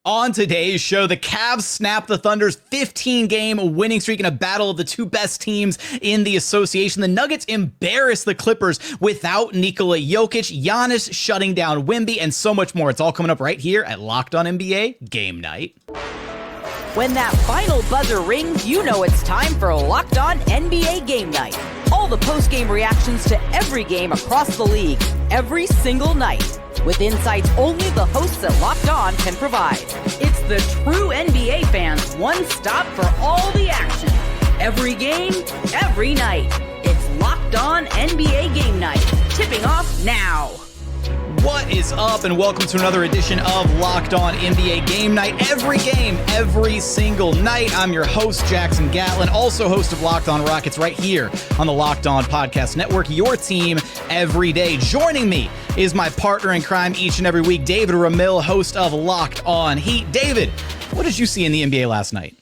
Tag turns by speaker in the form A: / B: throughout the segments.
A: On today's show, the Cavs snap the Thunder's 15-game winning streak in a battle of the two best teams in the association. The Nuggets embarrass the Clippers without Nikola Jokić, Giannis shutting down Wemby, and so much more. It's all coming up right here at Locked On NBA Game Night.
B: When that final buzzer rings, you know it's time for Locked On NBA Game Night. All the post-game reactions to every game across the league, every single night, with insights only the hosts at Locked On can provide. It's the true NBA fans' one stop for all the action. Every game, every night. It's Locked On NBA Game Night. Tipping off now.
A: What is up, and welcome to another edition of Locked On NBA Game Night. Every game, every single night. I'm your host, Jackson Gatlin, also host of Locked On Rockets right here on the Locked On Podcast Network, your team every day. Joining me is my partner in crime each and every week, David Ramil, host of Locked On Heat. David, what did you see in the NBA last night?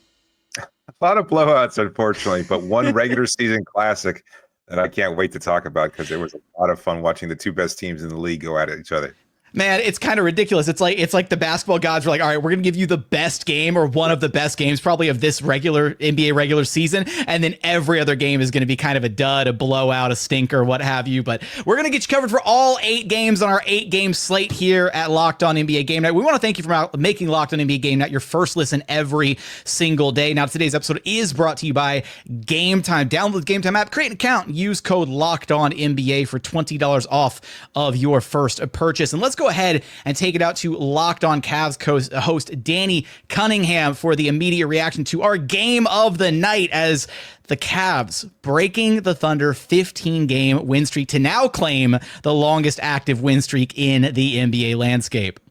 C: A lot of blowouts, unfortunately, but one regular season classic that I can't wait to talk about because it was a lot of fun watching the two best teams in the league go at each other.
A: Man, it's kind of ridiculous. It's like the basketball gods were like, all right, we're going to give you the best game or one of the best games probably of this regular NBA regular season. And then every other game is going to be kind of a dud, a blowout, a stinker, what have you. But we're going to get you covered for all 8 games on our 8-game slate here at Locked On NBA Game Night. We want to thank you for making Locked On NBA Game Night your first listen every single day. Now, today's episode is brought to you by Game Time. Download the Game Time app, create an account, use code Locked On NBA for $20 off of your first purchase. And let's go ahead and take it out to Locked On Cavs host Danny Cunningham for the immediate reaction to our game of the night as the Cavs breaking the Thunder 15-game win streak to now claim the longest active win streak in the NBA landscape.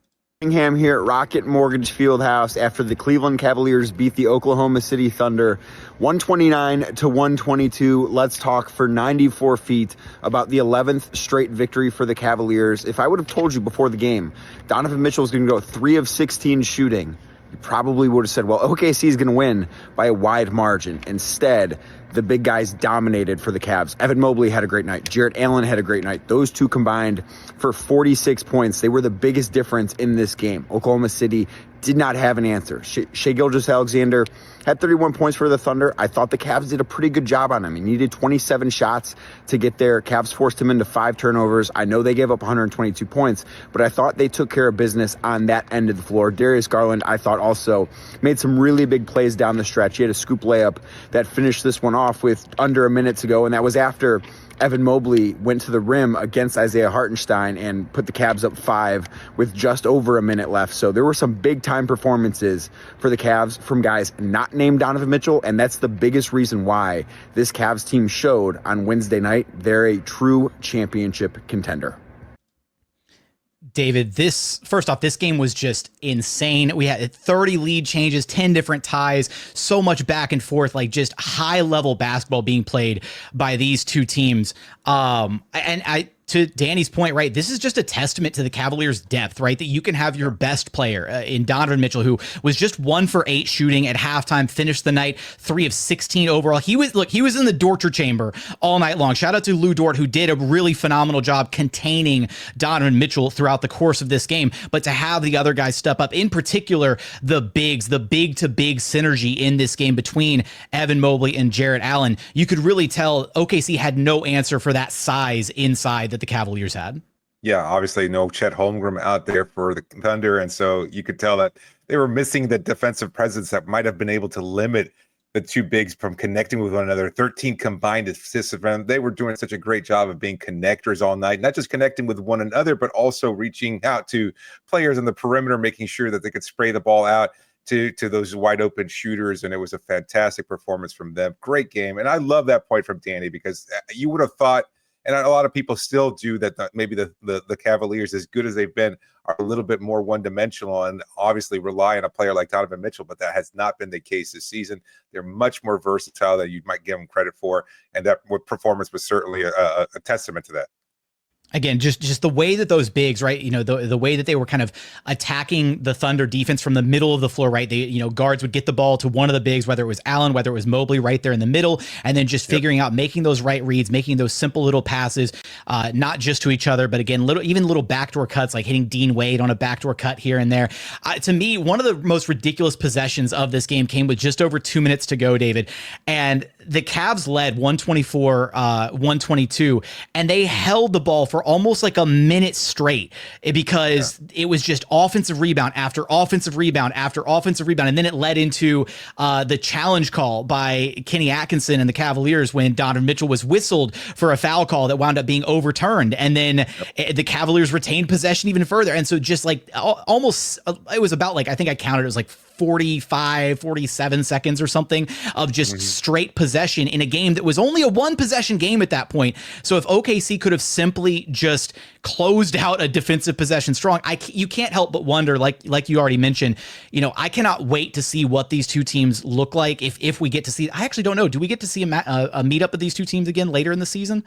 D: Cunningham here at Rocket Mortgage Fieldhouse after the Cleveland Cavaliers beat the Oklahoma City Thunder 129-122. Let's talk for 94 feet about the 11th straight victory for the Cavaliers. If I would have told you before the game, Donovan Mitchell is going to go 3 of 16 shooting, you probably would have said, well, OKC is going to win by a wide margin. Instead, the big guys dominated for the Cavs. Evan Mobley had a great night. Jarrett Allen had a great night. Those two combined for 46 points. They were the biggest difference in this game. Oklahoma City did not have an answer. Shai Gilgeous-Alexander had 31 points for the Thunder. I thought the Cavs did a pretty good job on him. He needed 27 shots to get there. Cavs forced him into 5 turnovers. I know they gave up 122 points, but I thought they took care of business on that end of the floor. Darius Garland, I thought, also made some really big plays down the stretch. He had a scoop layup that finished this one off with under a minute to go, and that was after Evan Mobley went to the rim against Isaiah Hartenstein and put the Cavs up 5 with just over a minute left. So there were some big-time performances for the Cavs from guys not named Donovan Mitchell, and that's the biggest reason why this Cavs team showed on Wednesday night they're a true championship contender.
A: David, first off, this game was just insane. We had 30 lead changes, 10 different ties, so much back and forth, like just high level basketball being played by these two teams. To Danny's point, right, this is just a testament to the Cavaliers' depth, right, that you can have your best player in Donovan Mitchell, who was just 1 for 8 shooting at halftime, finished the night 3 of 16 overall. He was in the torture chamber all night long. Shout out to Lou Dort, who did a really phenomenal job containing Donovan Mitchell throughout the course of this game. But to have the other guys step up, in particular, the big-to-big synergy in this game between Evan Mobley and Jarrett Allen, you could really tell OKC had no answer for that size inside that the Cavaliers had.
C: Yeah, obviously no Chet Holmgren out there for the Thunder, and so you could tell that they were missing the defensive presence that might have been able to limit the two bigs from connecting with one another. 13 combined assists. They were doing such a great job of being connectors all night, not just connecting with one another, but also reaching out to players on the perimeter, making sure that they could spray the ball out to those wide open shooters. And it was a fantastic performance from them. Great game. And I love that point from Danny, because you would have thought, and a lot of people still do, that maybe the Cavaliers, as good as they've been, are a little bit more one-dimensional and obviously rely on a player like Donovan Mitchell, but that has not been the case this season. They're much more versatile than you might give them credit for, and that performance was certainly a testament to that.
A: Again, just the way that those bigs, right? The way that they were kind of attacking the Thunder defense from the middle of the floor, right? They, guards would get the ball to one of the bigs, whether it was Allen, whether it was Mobley, right there in the middle, and then just figuring out, making those right reads, making those simple little passes, not just to each other, but again, little backdoor cuts, like hitting Dean Wade on a backdoor cut here and there. To me, one of the most ridiculous possessions of this game came with just over 2 minutes to go, David, and the Cavs led 124-122, and they held the ball for almost like a minute straight because it was just offensive rebound after offensive rebound after offensive rebound. And then it led into the challenge call by Kenny Atkinson and the Cavaliers when Donovan Mitchell was whistled for a foul call that wound up being overturned. And then the Cavaliers retained possession even further. And so just like almost, it was about like, I think I counted, it was like 47 seconds or something of just straight possession in a game that was only a one possession game at that point. So if OKC could have simply just closed out a defensive possession strong, you can't help but wonder, like you already mentioned, I cannot wait to see what these two teams look like if we get to see. I actually don't know. Do we get to see a meetup of these two teams again later in the season?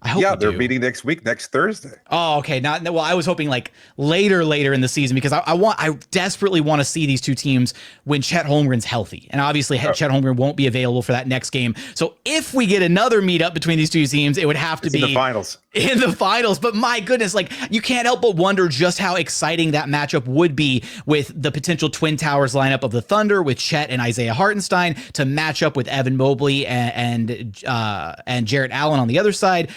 A: I hope
C: they're meeting next week, next Thursday.
A: Oh, okay. Well, I was hoping like later in the season because I desperately want to see these two teams when Chet Holmgren's healthy, and obviously Chet Holmgren won't be available for that next game. So if we get another meetup between these two teams, it would have to be
C: in the finals.
A: In the finals. But my goodness, like you can't help but wonder just how exciting that matchup would be with the potential Twin Towers lineup of the Thunder with Chet and Isaiah Hartenstein to match up with Evan Mobley and Jarrett Allen on the other side.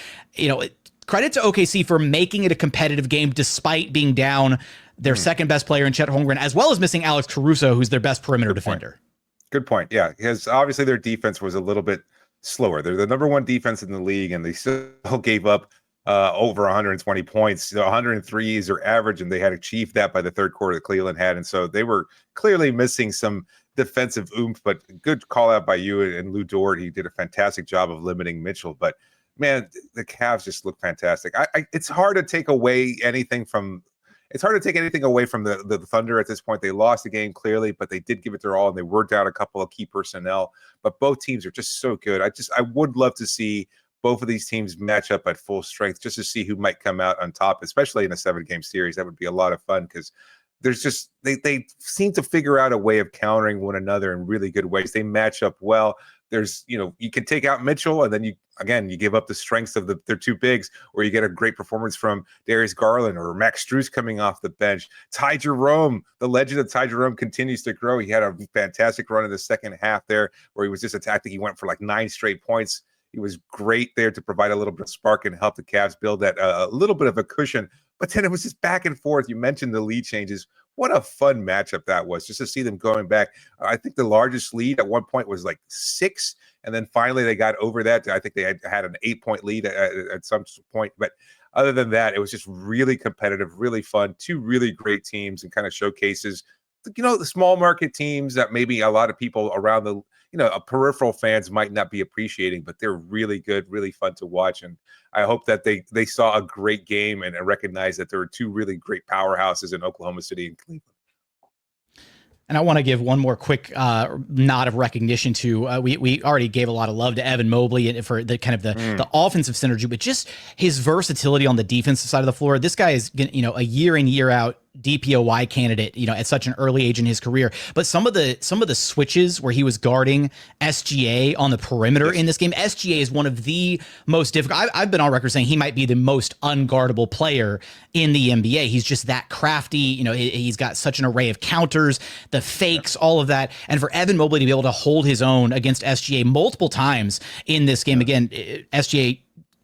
A: Credit to OKC for making it a competitive game despite being down their second best player in Chet Holmgren, as well as missing Alex Caruso, who's their best perimeter defender.
C: Good point. Yeah, because obviously their defense was a little bit slower. They're the number one defense in the league, and they still gave up over 120 points. 103 is their average, and they had achieved that by the third quarter that Cleveland had. And so they were clearly missing some defensive oomph, but good call out by you and Lou Dort. He did a fantastic job of limiting Mitchell, but man, the Cavs just look fantastic. It's hard to take away anything from the Thunder at this point. They lost the game clearly, but they did give it their all, and they worked out a couple of key personnel. But both teams are just so good. I would love to see both of these teams match up at full strength just to see who might come out on top, especially in a 7-game series. That would be a lot of fun because there's just they seem to figure out a way of countering one another in really good ways. They match up well. There's, you can take out Mitchell, and then you give up the strengths of their two bigs, or you get a great performance from Darius Garland or Max Strus coming off the bench. Ty Jerome, the legend of Ty Jerome, continues to grow. He had a fantastic run in the second half there where he was just attacking. He went for like 9 straight points. He was great there to provide a little bit of spark and help the Cavs build that a little bit of a cushion. But then it was just back and forth. You mentioned the lead changes. What a fun matchup that was, just to see them going back. I think the largest lead at one point was like 6, and then finally they got over that. I think they had an 8-point lead at some point. But other than that, it was just really competitive, really fun. Two really great teams, and kind of showcases, the small market teams that maybe a lot of people around the, peripheral fans might not be appreciating, but they're really good, really fun to watch. And I hope that they saw a great game and recognize that there are two really great powerhouses in Oklahoma City and Cleveland.
A: And I want to give one more quick nod of recognition to we already gave a lot of love to Evan Mobley and for the kind of the offensive synergy, but just his versatility on the defensive side of the floor. This guy is, a year in, year out DPOY candidate, at such an early age in his career. But some of the switches where he was guarding SGA on the perimeter in this game, SGA is one of the most difficult. I've been on record saying he might be the most unguardable player in the NBA. He's just that crafty. He's got such an array of counters, the fakes, all of that. And for Evan Mobley to be able to hold his own against SGA multiple times in this game, again, SGA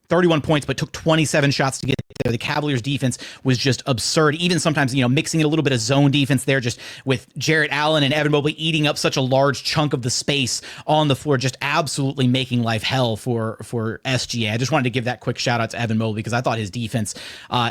A: 31 points, but took 27 shots to get there. The Cavaliers defense was just absurd. Even sometimes, mixing in a little bit of zone defense there, just with Jarrett Allen and Evan Mobley eating up such a large chunk of the space on the floor, just absolutely making life hell for SGA. I just wanted to give that quick shout out to Evan Mobley because I thought his defense,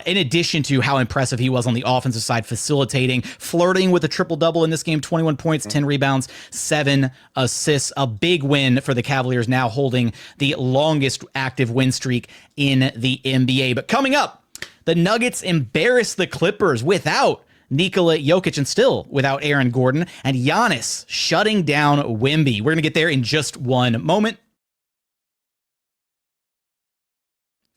A: in addition to how impressive he was on the offensive side, facilitating, flirting with a triple-double in this game, 21 points, 10 rebounds, 7 assists, a big win for the Cavaliers, now holding the longest active win streak in the NBA. But coming up, the Nuggets embarrass the Clippers without Nikola Jokić and still without Aaron Gordon, and Giannis shutting down Wemby. We're going to get there in just one moment.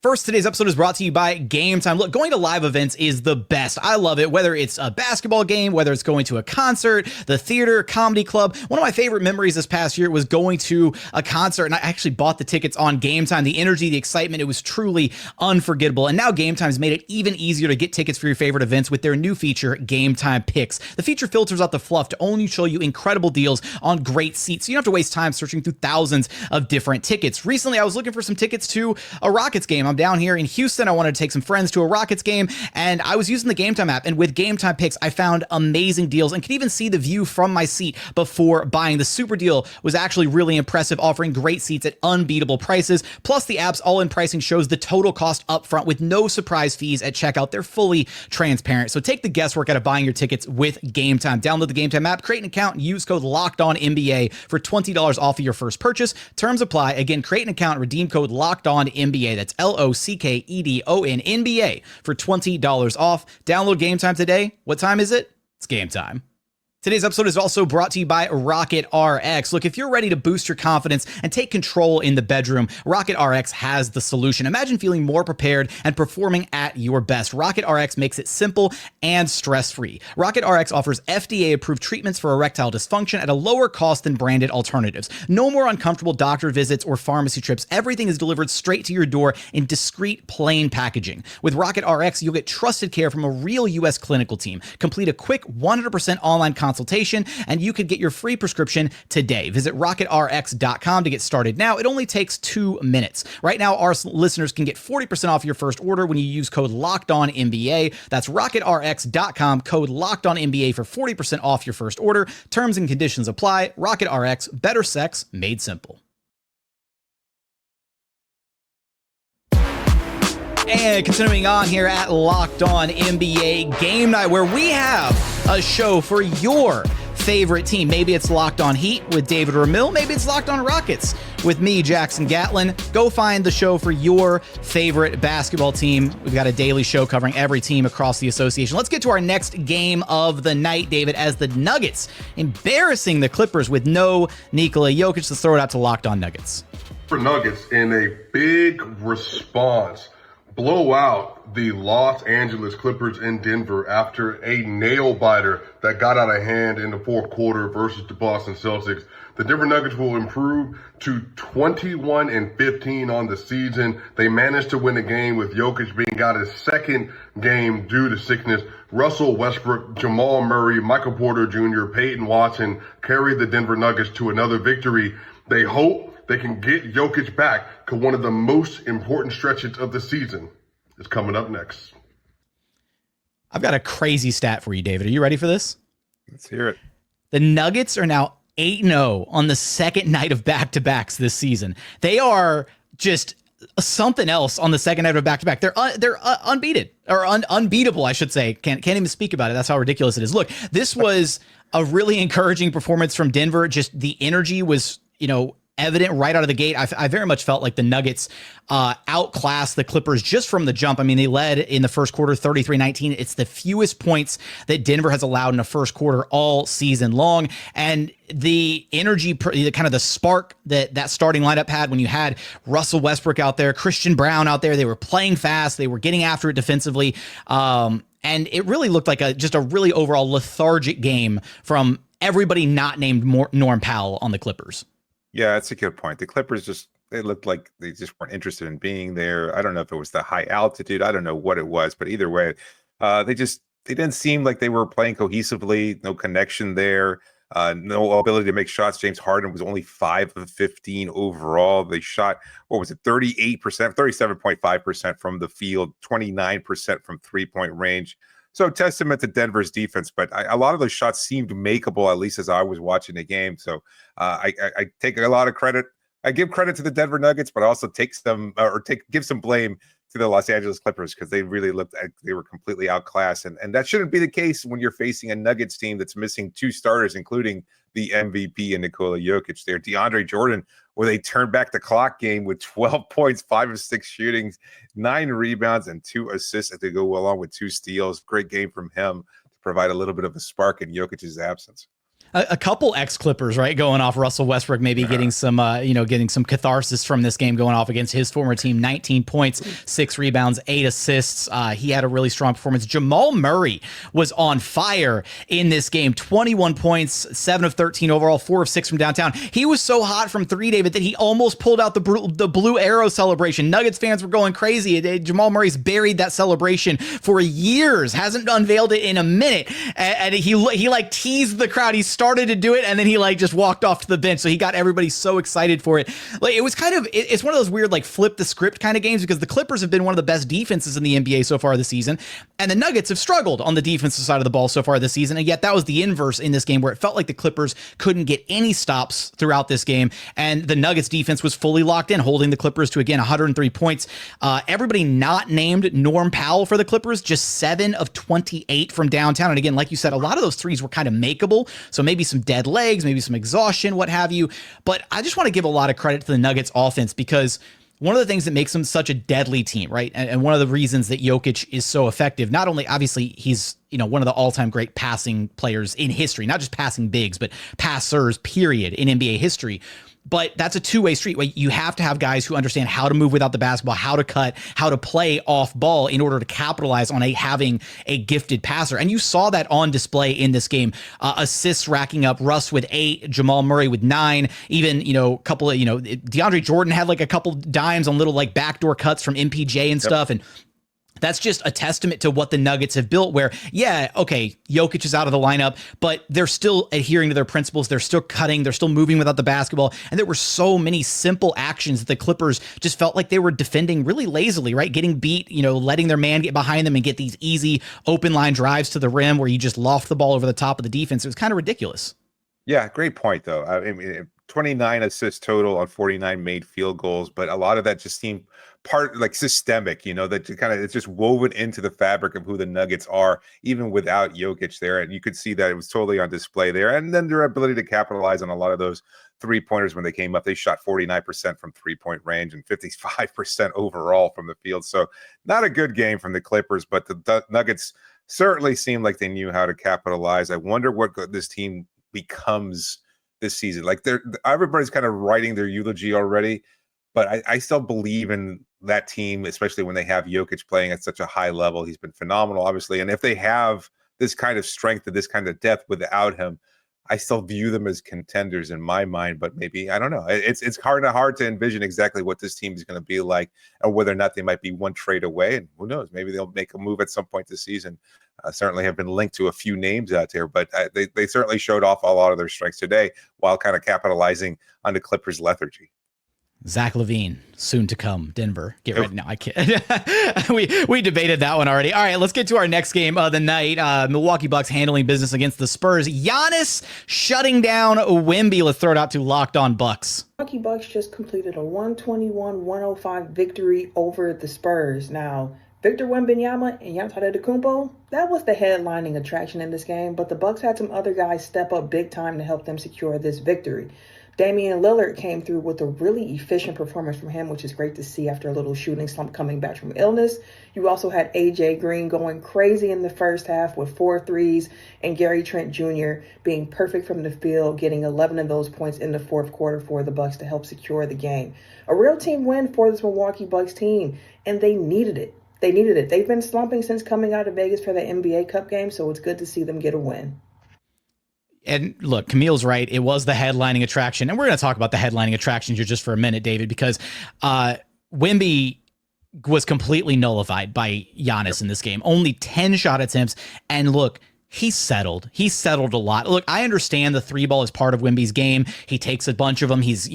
A: First, today's episode is brought to you by Game Time. Look, going to live events is the best. I love it, whether it's a basketball game, whether it's going to a concert, the theater, comedy club. One of my favorite memories this past year was going to a concert, and I actually bought the tickets on Game Time. The energy, the excitement, it was truly unforgettable. And now Game Time's made it even easier to get tickets for your favorite events with their new feature, Game Time Picks. The feature filters out the fluff to only show you incredible deals on great seats, so you don't have to waste time searching through thousands of different tickets. Recently, I was looking for some tickets to a Rockets game. I'm down here in Houston. I wanted to take some friends to a Rockets game, and I was using the Game Time app, and with Game Time Picks, I found amazing deals and could even see the view from my seat before buying. The super deal was actually really impressive, offering great seats at unbeatable prices. Plus, the app's all-in pricing shows the total cost up front with no surprise fees at checkout. They're fully transparent. So take the guesswork out of buying your tickets with Game Time. Download the Game Time app, create an account, and use code LOCKEDONNBA for $20 off of your first purchase. Terms apply. Again, create an account, redeem code LOCKEDONNBA. That's LOCKEDONNBA for $20 off. Download Game Time today. What time is it? It's game time. Today's episode is also brought to you by Rocket RX. Look, if you're ready to boost your confidence and take control in the bedroom, Rocket RX has the solution. Imagine feeling more prepared and performing at your best. Rocket RX makes it simple and stress-free. Rocket RX offers FDA-approved treatments for erectile dysfunction at a lower cost than branded alternatives. No more uncomfortable doctor visits or pharmacy trips. Everything is delivered straight to your door in discreet, plain packaging. With Rocket RX, you'll get trusted care from a real U.S. clinical team. Complete a quick 100% online consultation, and you could get your free prescription today. Visit rocketrx.com to get started now. It only takes 2 minutes. Right now, our listeners can get 40% off your first order when you use code LOCKEDONNBA. That's rocketrx.com, code LOCKEDONNBA for 40% off your first order. Terms and conditions apply. Rocket RX, better sex made simple. And continuing on here at Locked On NBA Game Night, where we have a show for your favorite team. Maybe it's Locked On Heat with David Ramil. Maybe it's Locked On Rockets with me, Jackson Gatlin. Go find the show for your favorite basketball team. We've got a daily show covering every team across the association. Let's get to our next game of the night, David, as the Nuggets embarrassing the Clippers with no Nikola Jokić. Let's throw it out to Locked On Nuggets.
E: For Nuggets, in a big response, blow out the Los Angeles Clippers in Denver after a nail-biter that got out of hand in the fourth quarter versus the Boston Celtics. The Denver Nuggets will improve to 21-15 on the season. They managed to win the game with Jokić being out his second game due to sickness. Russell Westbrook, Jamal Murray, Michael Porter Jr., Peyton Watson carried the Denver Nuggets to another victory. They hope they can get Jokić back to one of the most important stretches of the season. It's coming up next.
A: I've got a crazy stat for you, David. Are you ready for this?
C: Let's hear it.
A: The Nuggets are now 8-0 on the second night of back-to-backs this season. They are just something else on the second night of back-to-back. They're unbeaten, or unbeatable, I should say. Can't even speak about it. That's how ridiculous it is. Look, this was a really encouraging performance from Denver. Just the energy was, evident right out of the gate. I very much felt like the Nuggets outclassed the Clippers just from the jump. I mean, they led in the first quarter 33-19. It's the fewest points that Denver has allowed in a first quarter all season long. And the energy, kind of the spark that starting lineup had when you had Russell Westbrook out there, Christian Brown out there, they were playing fast. They were getting after it defensively. And it really looked like just a really overall lethargic game from everybody not named Norm Powell on the Clippers.
C: Yeah, that's a good point. The Clippers they looked like they just weren't interested in being there. I don't know if it was the high altitude. I don't know what it was, but either way, they didn't seem like they were playing cohesively. No connection there. No ability to make shots. James Harden was only 5 of 15 overall. They shot, 38%, 37.5% from the field, 29% from three-point range. So testament to Denver's defense, but a lot of those shots seemed makeable, at least as I was watching the game. So I take a lot of credit. I give credit to the Denver Nuggets, but I also give some blame to the Los Angeles Clippers because they really looked like they were completely outclassed. And that shouldn't be the case when you're facing a Nuggets team that's missing 2 starters, including the MVP and Nikola Jokić there. DeAndre Jordan, where they turned back the clock game with 12 points, 5 of 6 shootings, 9 rebounds, and 2 assists to go along with 2 steals. Great game from him to provide a little bit of a spark in Jokic's absence.
A: A couple ex-Clippers, right, going off. Russell Westbrook maybe getting some, getting some catharsis from this game, going off against his former team. 19 points, 6 rebounds, 8 assists. He had a really strong performance. Jamal Murray was on fire in this game. 21 points, 7 of 13 overall, 4 of 6 from downtown. He was so hot from three, David, that he almost pulled out the blue arrow celebration. Nuggets fans were going crazy. Jamal Murray's buried that celebration for years, hasn't unveiled it in a minute, and he like teased the crowd. He started to do it, and then he like just walked off to the bench. So he got everybody so excited for it. Like, it was kind of, it's one of those weird like flip the script kind of games, because the Clippers have been one of the best defenses in the NBA so far this season, and the Nuggets have struggled on the defensive side of the ball so far this season. And yet that was the inverse in this game, where it felt like the Clippers couldn't get any stops throughout this game, and the Nuggets defense was fully locked in, holding the Clippers to, again, 103 points. Everybody not named Norm Powell for the Clippers, just 7 of 28 from downtown. And again, like you said, a lot of those threes were kind of makeable. So maybe some dead legs, maybe some exhaustion, what have you. But I just want to give a lot of credit to the Nuggets offense, because one of the things that makes them such a deadly team, right? And one of the reasons that Jokić is so effective, not only obviously he's, one of the all-time great passing players in history, not just passing bigs, but passers, period, in NBA history. But that's a two-way street. Where you have to have guys who understand how to move without the basketball, how to cut, how to play off ball in order to capitalize on having a gifted passer. And you saw that on display in this game. Assists racking up, Russ with 8, Jamal Murray with 9, even, a couple of, DeAndre Jordan had like a couple dimes on little like backdoor cuts from MPJ and stuff. And that's just a testament to what the Nuggets have built, where, Jokić is out of the lineup, but they're still adhering to their principles. They're still cutting. They're still moving without the basketball. And there were so many simple actions that the Clippers just felt like they were defending really lazily, right? Getting beat, letting their man get behind them and get these easy open line drives to the rim where you just loft the ball over the top of the defense. It was kind of ridiculous.
C: Yeah, great point, though. I mean, 29 assists total on 49 made field goals, but a lot of that just seemed systemic, that kind of, it's just woven into the fabric of who the Nuggets are, even without Jokić there. And you could see that it was totally on display there. And then their ability to capitalize on a lot of those three-pointers when they came up. They shot 49% from three-point range and 55% overall from the field. So not a good game from the Clippers, but the Nuggets certainly seemed like they knew how to capitalize. I wonder what this team becomes this season. Like, everybody's kind of writing their eulogy already, but I still believe in that team, especially when they have Jokić playing at such a high level. He's been phenomenal, obviously. And if they have this kind of strength and this kind of depth without him, I still view them as contenders in my mind. But maybe, I don't know. It's hard to envision exactly what this team is going to be like, or whether or not they might be one trade away. And who knows? Maybe they'll make a move at some point this season. Certainly have been linked to a few names out there, but they certainly showed off a lot of their strengths today while kind of capitalizing on the Clippers' lethargy.
A: Zach LaVine, soon to come, Denver. Get ready. No, I can't. we debated that one already. All right, let's get to our next game of the night. Milwaukee Bucks handling business against the Spurs. Giannis shutting down Wemby. Let's throw it out to Locked On Bucks.
F: Milwaukee Bucks just completed a 121-105 victory over the Spurs. Now, Victor Wembanyama and Giannis Antetokounmpo, that was the headlining attraction in this game, but the Bucks had some other guys step up big time to help them secure this victory. Damian Lillard came through with a really efficient performance from him, which is great to see after a little shooting slump coming back from illness. You also had A.J. Green going crazy in the first half with 4 threes, and Gary Trent Jr. being perfect from the field, getting 11 of those points in the fourth quarter for the Bucks to help secure the game. A real team win for this Milwaukee Bucks team, and they needed it. They've been slumping since coming out of Vegas for the NBA Cup game, so it's good to see them get a win.
A: And look, Camille's right. It was the headlining attraction. And we're going to talk about the headlining attractions here just for a minute, David, because Wemby was completely nullified by Giannis in this game. Only 10 shot attempts. And look, he settled a lot. Look, I understand the three ball is part of Wemby's game. He takes a bunch of them. He's,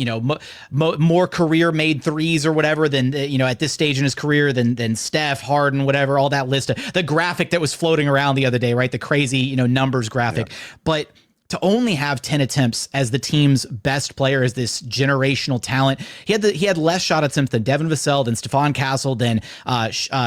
A: more career made threes or whatever than, at this stage in his career than Steph, Harden, whatever, all that list. The graphic that was floating around the other day, right? The crazy, numbers graphic. Yeah. But to only have 10 attempts as the team's best player, as this generational talent, he had less shot attempts than Devin Vassell, than Stephon Castle, than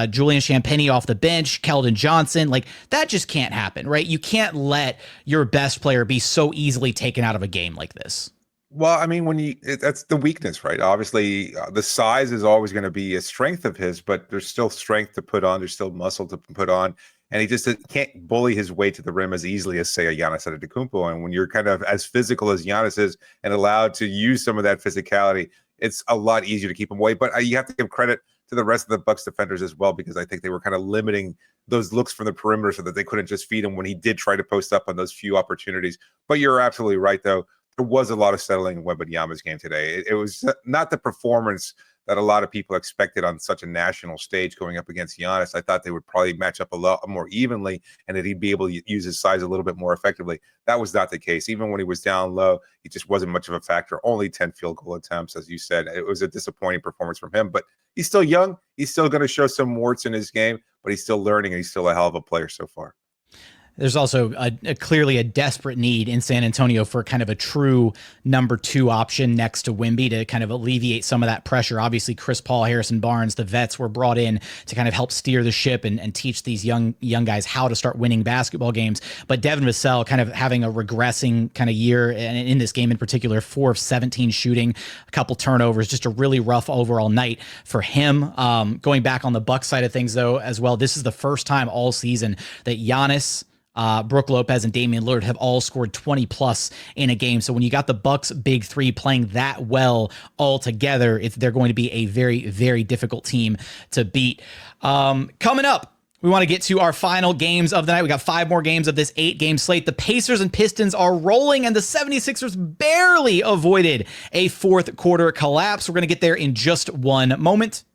A: Julian Champagnie off the bench, Keldon Johnson. Like, that just can't happen, right? You can't let your best player be so easily taken out of a game like this.
C: Well, I mean, that's the weakness, right? Obviously, the size is always going to be a strength of his, but there's still strength to put on. There's still muscle to put on. And he just can't bully his way to the rim as easily as, say, a Giannis Antetokounmpo. And when you're kind of as physical as Giannis is and allowed to use some of that physicality, it's a lot easier to keep him away. But you have to give credit to the rest of the Bucks defenders as well, because I think they were kind of limiting those looks from the perimeter so that they couldn't just feed him when he did try to post up on those few opportunities. But you're absolutely right, though. There was a lot of settling in Wembanyama's game today. It was not the performance that a lot of people expected on such a national stage going up against Giannis. I thought they would probably match up a lot more evenly and that he'd be able to use his size a little bit more effectively. That was not the case. Even when he was down low, he just wasn't much of a factor. Only 10 field goal attempts, as you said. It was a disappointing performance from him, but he's still young. He's still going to show some warts in his game, but he's still learning and he's still a hell of a player so far.
A: There's also clearly a desperate need in San Antonio for kind of a true number 2 option next to Wemby to kind of alleviate some of that pressure. Obviously, Chris Paul, Harrison Barnes, the vets were brought in to kind of help steer the ship and teach these young guys how to start winning basketball games. But Devin Vassell kind of having a regressing kind of year, and in this game in particular, 4 of 17 shooting, a couple turnovers, just a really rough overall night for him. Going back on the Bucks side of things, though, as well, this is the first time all season that Giannis, Brook Lopez, and Damian Lillard have all scored 20 plus in a game. So when you got the Bucks big three playing that well all together, they're going to be a very, very difficult team to beat. Coming up, we want to get to our final games of the night. We got 5 more games of this 8-game slate. The Pacers and Pistons are rolling, and the 76ers barely avoided a fourth quarter collapse. We're going to get there in just one moment.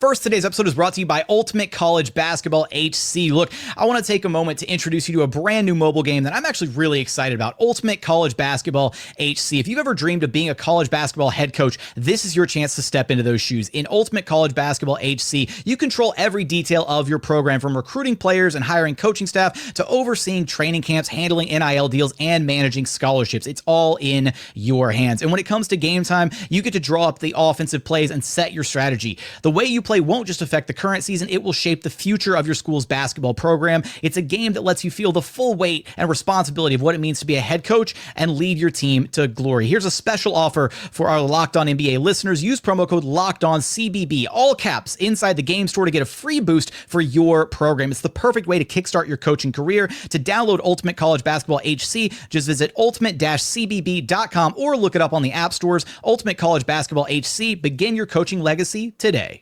A: First, today's episode is brought to you by Ultimate College Basketball HC. Look, I want to take a moment to introduce you to a brand new mobile game that I'm actually really excited about, Ultimate College Basketball HC. If you've ever dreamed of being a college basketball head coach, this is your chance to step into those shoes. In Ultimate College Basketball HC, you control every detail of your program, from recruiting players and hiring coaching staff to overseeing training camps, handling NIL deals, and managing scholarships. It's all in your hands. And when it comes to game time, you get to draw up the offensive plays and set your strategy. The way you play won't just affect the current season, it will shape the future of your school's basketball program. It's a game that lets you feel the full weight and responsibility of what it means to be a head coach and lead your team to glory. Here's a special offer for our Locked On NBA listeners. Use promo code LOCKEDONCBB, all caps, inside the game store to get a free boost for your program. It's the perfect way to kickstart your coaching career. To download Ultimate College Basketball HC, just visit ultimate-cbb.com or look it up on the app stores. Ultimate College Basketball HC, begin your coaching legacy today.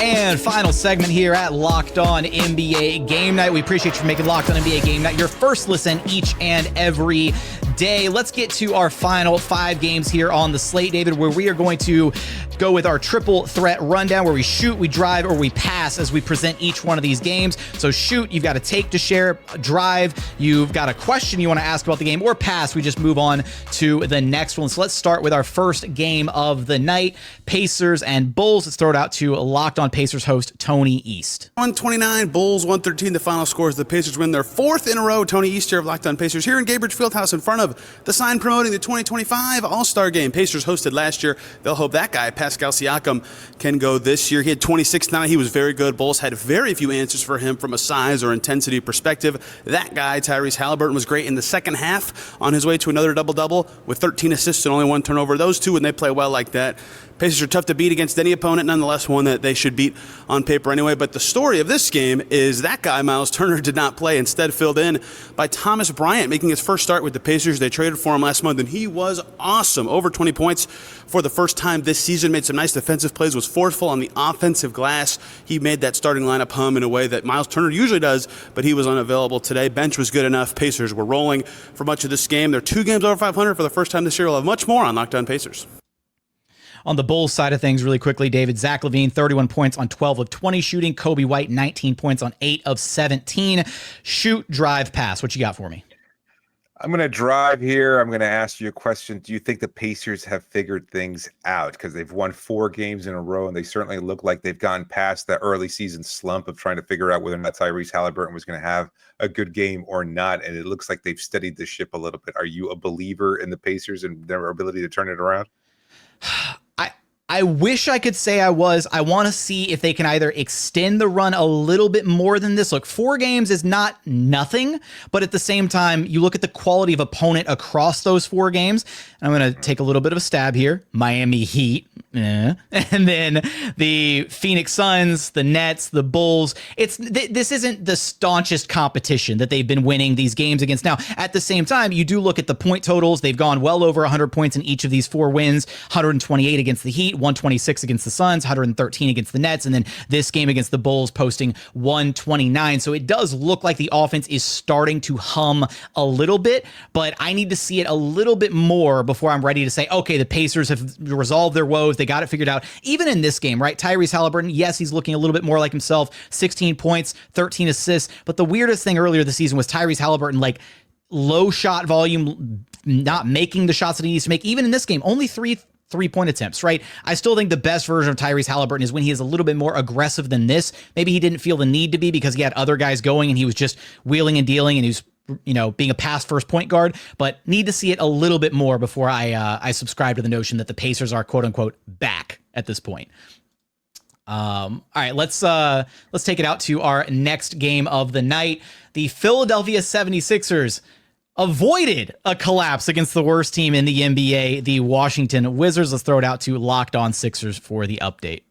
A: And final segment here at Locked On NBA Game Night. We appreciate you making Locked On NBA Game Night your first listen each and every day. Let's get to our final 5 games here on the slate, David, where we are going to go with our triple threat rundown, where we shoot, we drive, or we pass as we present each one of these games. So shoot, you've got a take to share. Drive, you've got a question you want to ask about the game, or pass, we just move on to the next one. So let's start with our first game of the night, Pacers and Bulls. Let's throw it out to Locked On Pacers host Tony East.
G: 129, Bulls 113. The final score is the Pacers win their 4th in a row. Tony East here of Locked On Pacers here in Gaybridge Fieldhouse in front of the sign promoting the 2025 All-Star Game. Pacers hosted last year. They'll hope that guy, Pascal Siakam, can go this year. He had 26 tonight. He was very good. Bulls had very few answers for him from a size or intensity perspective. That guy, Tyrese Halliburton, was great in the second half on his way to another double-double with 13 assists and only 1 turnover. Those two, when they play well like that, Pacers are tough to beat against any opponent, nonetheless one that they should beat on paper anyway. But the story of this game is that guy, Miles Turner, did not play, instead filled in by Thomas Bryant, making his first start with the Pacers. They traded for him last month, and he was awesome. Over 20 points for the first time this season, made some nice defensive plays, was forceful on the offensive glass. He made that starting lineup hum in a way that Miles Turner usually does, but he was unavailable today. Bench was good enough. Pacers were rolling for much of this game. They're 2 games over 500 for the first time this year. We'll have much more on Locked On Pacers.
A: On the Bulls side of things, really quickly, David, Zach LaVine, 31 points on 12 of 20 shooting. Kobe White, 19 points on 8 of 17. Shoot, drive, pass. What you got for me?
C: I'm going to drive here. I'm going to ask you a question. Do you think the Pacers have figured things out? Because they've won 4 games in a row, and they certainly look like they've gone past that early season slump of trying to figure out whether or not Tyrese Halliburton was going to have a good game or not. And it looks like they've steadied the ship a little bit. Are you a believer in the Pacers and their ability to turn it around?
A: I wish I could say I was. I want to see if they can either extend the run a little bit more than this. Look, 4 games is not nothing, but at the same time, you look at the quality of opponent across those 4 games. I'm going to take a little bit of a stab here. Miami Heat, and then the Phoenix Suns, the Nets, the Bulls. This isn't the staunchest competition that they've been winning these games against. Now, at the same time, you do look at the point totals. They've gone well over 100 points in each of these 4 wins. 128 against the Heat, 126 against the Suns, 113 against the Nets, and then this game against the Bulls posting 129. So it does look like the offense is starting to hum a little bit, but I need to see it a little bit more before I'm ready to say, okay, the Pacers have resolved their woes. They got it figured out. Even in this game, right? Tyrese Halliburton, yes, he's looking a little bit more like himself, 16 points, 13 assists. But the weirdest thing earlier this season was Tyrese Halliburton, like, low shot volume, not making the shots that he needs to make. Even in this game, only 3-point attempts, right? I still think the best version of Tyrese Halliburton is when he is a little bit more aggressive than this. Maybe he didn't feel the need to be because he had other guys going and he was just wheeling and dealing and he was, being a pass first point guard, but need to see it a little bit more before I subscribe to the notion that the Pacers are quote unquote back at this point. All right, let's take it out to our next game of the night. The Philadelphia 76ers avoided a collapse against the worst team in the NBA, the Washington Wizards. Let's throw it out to Locked On Sixers for the update.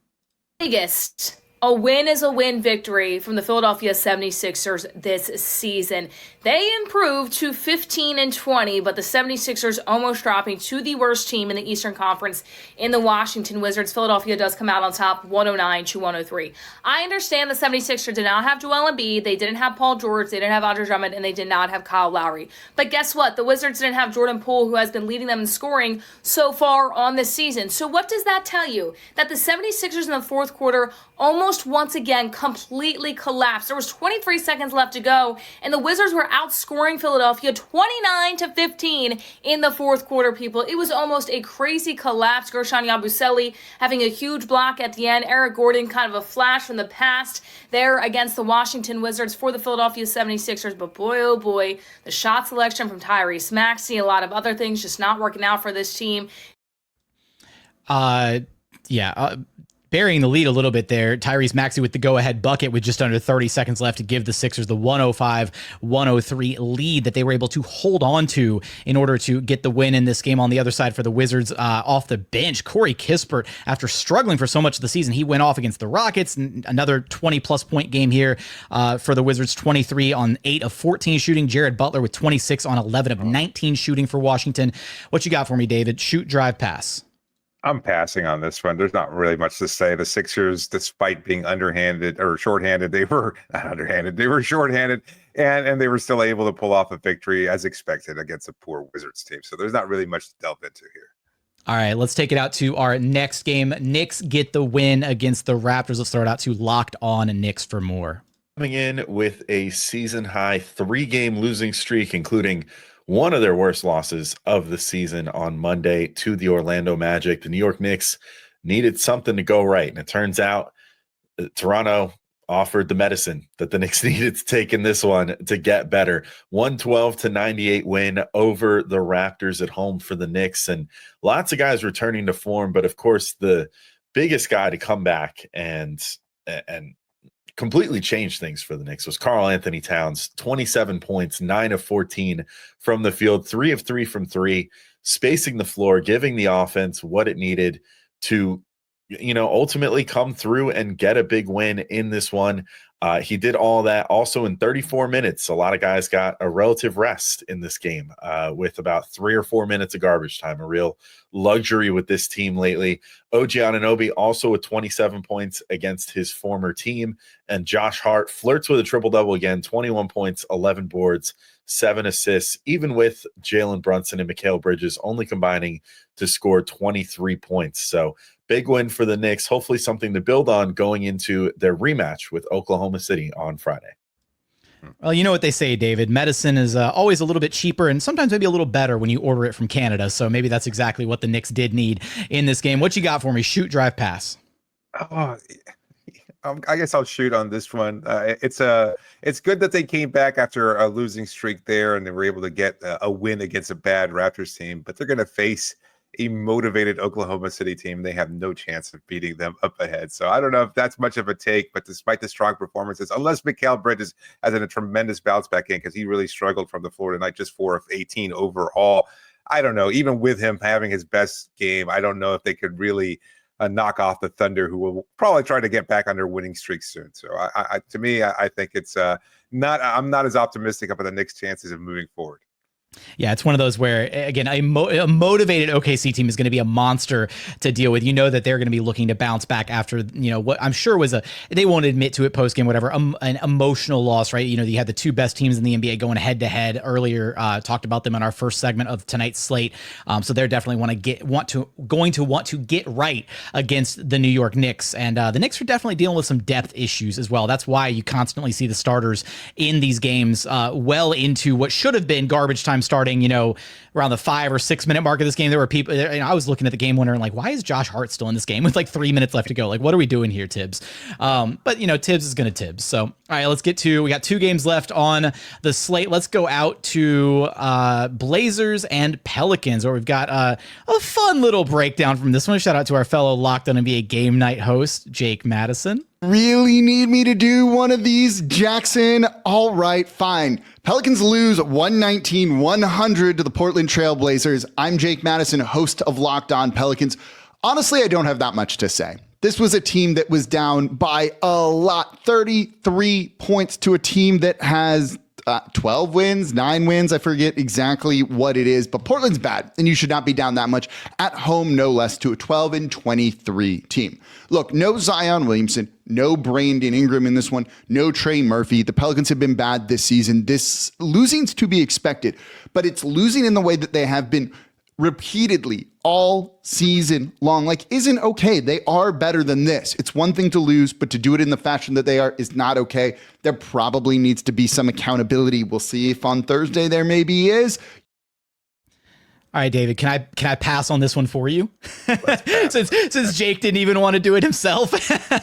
H: Biggest. A win is a win victory from the Philadelphia 76ers this season. They improved to 15-20, but the 76ers almost dropping to the worst team in the Eastern Conference in the Washington Wizards. Philadelphia does come out on top 109-103. I understand the 76ers did not have Joel Embiid, they didn't have Paul George, they didn't have Andre Drummond, and they did not have Kyle Lowry. But guess what? The Wizards didn't have Jordan Poole, who has been leading them in scoring so far on this season. So what does that tell you? That the 76ers in the fourth quarter almost once again completely collapsed. There was 23 seconds left to go, and the Wizards were outscoring Philadelphia 29-15 in the fourth quarter, people. It was almost a crazy collapse. Gershon Yabusele having a huge block at the end. Eric Gordon, kind of a flash from the past there against the Washington Wizards for the Philadelphia 76ers. But boy, oh boy, the shot selection from Tyrese Maxey, a lot of other things just not working out for this team.
A: Burying the lead a little bit there. Tyrese Maxey with the go-ahead bucket with just under 30 seconds left to give the Sixers the 105-103 lead that they were able to hold on to in order to get the win in this game. On the other side for the Wizards, off the bench, Corey Kispert, after struggling for so much of the season, he went off against the Rockets. Another 20-plus point game here for the Wizards, 23 on 8 of 14 shooting. Jared Butler with 26 on 11 of 19 shooting for Washington. What you got for me, David? Shoot, drive, pass.
C: I'm passing on this one. There's not really much to say. The Sixers, despite being underhanded or shorthanded, they were not underhanded. They were shorthanded, and they were still able to pull off a victory as expected against a poor Wizards team. So there's not really much to delve into here.
A: All right, let's take it out to our next game. Knicks get the win against the Raptors. Let's throw it out to Locked On Knicks for more.
I: Coming in with a season-high 3-game losing streak, including one of their worst losses of the season on Monday to the Orlando Magic. The New York Knicks needed something to go right. And it turns out Toronto offered the medicine that the Knicks needed to take in this one to get better. 112-98 win over the Raptors at home for the Knicks. And lots of guys returning to form. But of course, the biggest guy to come back and completely changed things for the Knicks was Karl Anthony Towns. 27 points, 9 of 14 from the field, 3 of 3 from 3, spacing the floor, giving the offense what it needed to, ultimately come through and get a big win in this one. He did all that also in 34 minutes. A lot of guys got a relative rest in this game with about 3 or 4 minutes of garbage time, a real luxury with this team lately. OG Anunoby also with 27 points against his former team. And Josh Hart flirts with a triple-double again, 21 points, 11 boards, 7 assists, even with Jalen Brunson and Mikal Bridges only combining to score 23 points. So big win for the Knicks. Hopefully something to build on going into their rematch with Oklahoma City on Friday.
A: Well, you know what they say, David. Medicine is always a little bit cheaper and sometimes maybe a little better when you order it from Canada. So maybe that's exactly what the Knicks did need in this game. What you got for me? Shoot, drive, pass.
C: Oh, I guess I'll shoot on this one. It's good that they came back after a losing streak there and they were able to get a win against a bad Raptors team, but they're going to face a motivated Oklahoma City team, they have no chance of beating them up ahead. So I don't know if that's much of a take, but despite the strong performances, unless Mikal Bridges has a tremendous bounce back in, because he really struggled from the floor tonight, just 4 of 18 overall. I don't know. Even with him having his best game, I don't know if they could really knock off the Thunder, who will probably try to get back on their winning streak soon. So to me, I think it's I'm not as optimistic about the Knicks' chances of moving forward.
A: Yeah, it's one of those where, again, a motivated OKC team is going to be a monster to deal with. You know that they're going to be looking to bounce back after, what I'm sure was they won't admit to it post-game, whatever, an emotional loss, right? You had the two best teams in the NBA going head-to-head earlier, talked about them in our first segment of tonight's slate. So they're definitely going to want to get right against the New York Knicks. And the Knicks are definitely dealing with some depth issues as well. That's why you constantly see the starters in these games well into what should have been garbage time starting, around the 5 or 6 minute mark of this game. There were people, I was looking at the game winner and like, why is Josh Hart still in this game with like 3 minutes left to go? Like, what are we doing here, Tibbs? But Tibbs is going to Tibbs. So, all right, we got 2 games left on the slate. Let's go out to Blazers and Pelicans, where we've got a fun little breakdown from this one. Shout out to our fellow Locked On NBA Game Night host, Jake Madison.
J: Really need me to do one of these, Jackson? All right, fine. Pelicans lose 119-100 to the Portland Trail Blazers. I'm Jake Madison, host of Locked On Pelicans. Honestly, I don't have that much to say. This was a team that was down by a lot, 33 points to a team that has 12 wins, 9 wins. I forget exactly what it is, but Portland's bad, and you should not be down that much at home, no less, to a 12-23 team. Look, no Zion Williamson, no Brandon Ingram in this one, no Trey Murphy. The Pelicans have been bad this season. This losing's to be expected, but it's losing in the way that they have been repeatedly all season long, isn't okay. They are better than this. It's one thing to lose, but to do it in the fashion that they are is not okay. There probably needs to be some accountability. We'll see if on Thursday there maybe is.
A: All right, David, can I pass on this one for you? since Jake didn't even want to do it himself.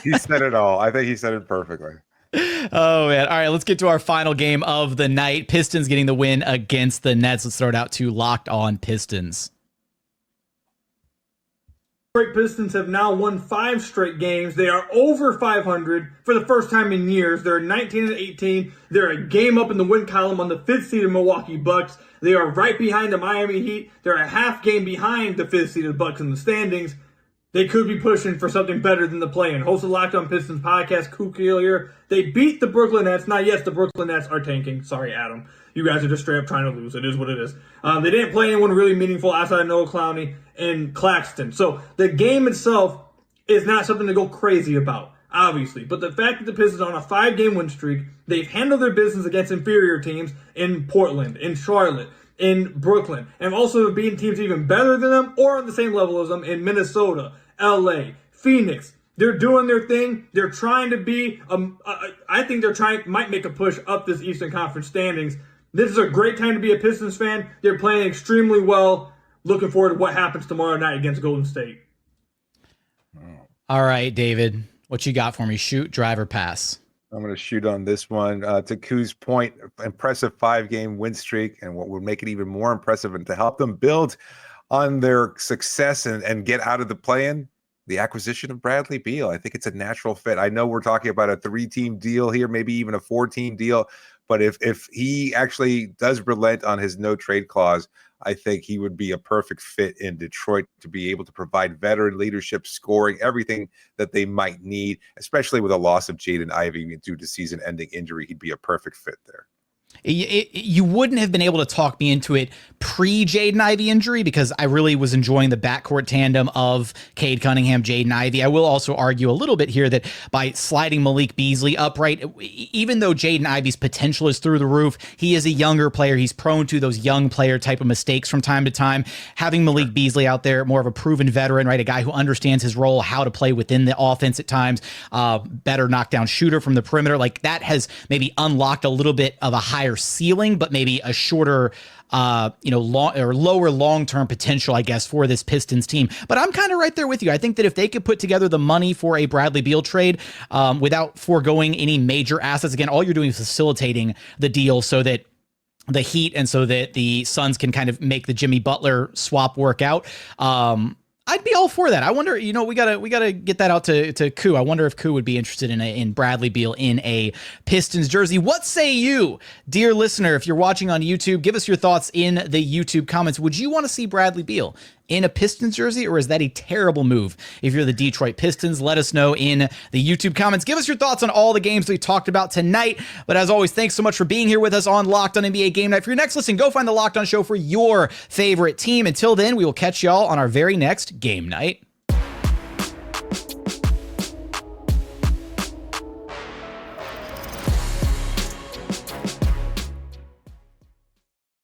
C: He said it all. I think he said it perfectly.
A: Oh, man. All right, let's get to our final game of the night. Pistons getting the win against the Nets. Let's throw it out to Locked On Pistons.
K: Pistons have now won 5 straight games. They are over 500 for the first time in years. They're 19-18. They're a game up in the win column on the 5th seeded Milwaukee Bucks. They are right behind the Miami Heat. They're a half game behind the 5th seeded Bucks in the standings. They could be pushing for something better than the play-in. Host of Locked On Pistons podcast, Kukil here. They beat the Brooklyn Nets. Now, yes, the Brooklyn Nets are tanking. Sorry, Adam. You guys are just straight up trying to lose. It is what it is. They didn't play anyone really meaningful outside of Noah Clowney and Claxton. So the game itself is not something to go crazy about, obviously. But the fact that the Pistons are on a 5-game win streak, they've handled their business against inferior teams in Portland, in Charlotte, in Brooklyn, and also beating teams even better than them or on the same level as them in Minnesota, LA, Phoenix. They're doing their thing. They're trying to be, I think might make a push up this Eastern Conference standings. This is a great time to be a Pistons fan. They're playing extremely well. Looking forward to what happens tomorrow night against Golden State.
A: All right, David, what you got for me? Shoot, drive, or pass?
C: I'm going to shoot on this one. To Koo's point, impressive 5-game win streak, and what would make it even more impressive and to help them build on their success and get out of the play-in, the acquisition of Bradley Beal. I think it's a natural fit. I know we're talking about a 3-team deal here, maybe even a 4-team deal, but if he actually does relent on his no-trade clause, I think he would be a perfect fit in Detroit to be able to provide veteran leadership, scoring, everything that they might need, especially with a loss of Jaden Ivey due to season-ending injury. He'd be a perfect fit there.
A: You wouldn't have been able to talk me into it pre-Jaden Ivey injury because I really was enjoying the backcourt tandem of Cade Cunningham, Jaden Ivey. I will also argue a little bit here that by sliding Malik Beasley upright, even though Jaden Ivey's potential is through the roof, he is a younger player. He's prone to those young player type of mistakes from time to time. Having Malik Beasley out there, more of a proven veteran, right? A guy who understands his role, how to play within the offense at times, better knockdown shooter from the perimeter. Like that has maybe unlocked a little bit of a higher ceiling, but maybe a shorter, lower long-term potential, I guess, for this Pistons team. But I'm kind of right there with you. I think that if they could put together the money for a Bradley Beal trade without foregoing any major assets, again, all you're doing is facilitating the deal so that the Heat, and so that the Suns can kind of make the Jimmy Butler swap work out. I'd be all for that. I wonder, we gotta get that out to Koo. I wonder if Koo would be interested in Bradley Beal in a Pistons jersey. What say you, dear listener? If you're watching on YouTube, give us your thoughts in the YouTube comments. Would you want to see Bradley Beal in a Pistons jersey, or is that a terrible move? If you're the Detroit Pistons, let us know in the YouTube comments. Give us your thoughts on all the games we talked about tonight. But as always, thanks so much for being here with us on Locked On NBA Game Night. For your next listen, go find the Locked On Show for your favorite team. Until then, we will catch y'all on our very next game night.